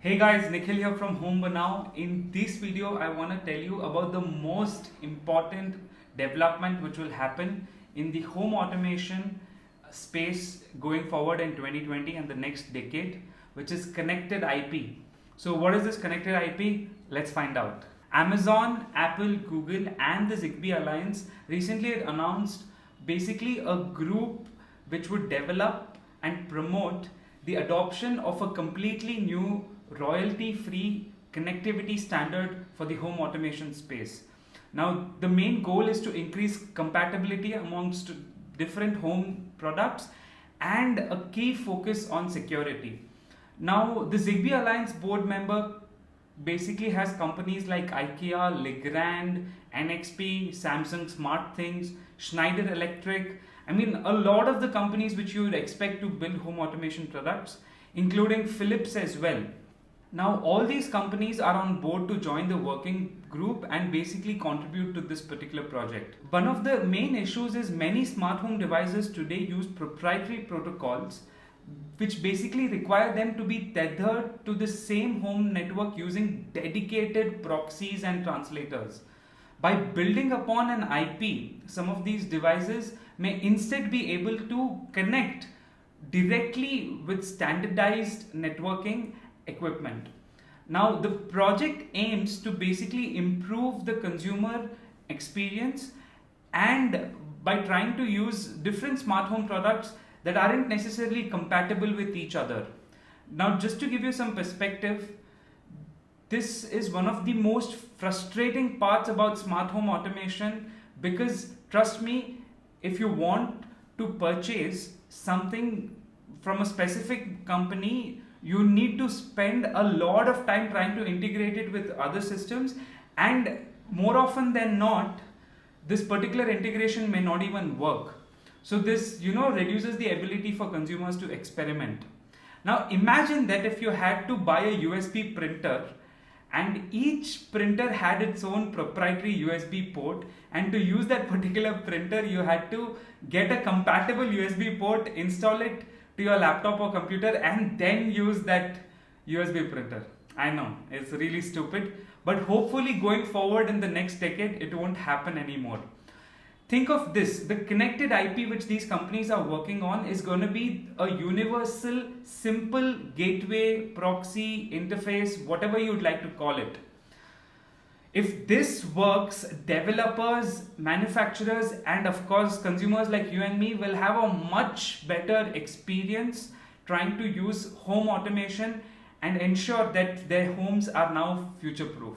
Hey guys, Nikhil here from Home Banao. In this video, I want to tell you about the most important development which will happen in the home automation space going forward in 2020 and the next decade, which is connected IP. So what is this connected IP? Let's find out. Amazon, Apple, Google and the Zigbee Alliance recently announced basically a group which would develop and promote the adoption of a completely new royalty-free connectivity standard for the home automation space. Now, the main goal is to increase compatibility amongst different home products and a key focus on security. Now, the Zigbee Alliance board member basically has companies like IKEA, Legrand, NXP, Samsung SmartThings, Schneider Electric. I mean, a lot of the companies which you would expect to build home automation products, including Philips as well. Now, all these companies are on board to join the working group and basically contribute to this particular project. One of the main issues is many smart home devices today use proprietary protocols which basically require them to be tethered to the same home network using dedicated proxies and translators. By building upon an IP, some of these devices may instead be able to connect directly with standardized networking equipment. Now, the project aims to basically improve the consumer experience and by trying to use different smart home products that aren't necessarily compatible with each other. Now, just to give you some perspective, this is one of the most frustrating parts about smart home automation because trust me, if you want to purchase something from a specific company, you need to spend a lot of time trying to integrate it with other systems, and more often than not, this particular integration may not even work. So this, reduces the ability for consumers to experiment. Now imagine that if you had to buy a USB printer and each printer had its own proprietary USB port, and to use that particular printer you had to get a compatible USB port, install it to your laptop or computer and then use that USB printer. I know, it's really stupid, but hopefully going forward in the next decade it won't happen anymore. Think of this, the connected IP which these companies are working on is going to be a universal, simple gateway, proxy, interface, whatever you'd like to call it. If this works, developers, manufacturers, and of course consumers like you and me will have a much better experience trying to use home automation and ensure that their homes are now future-proof.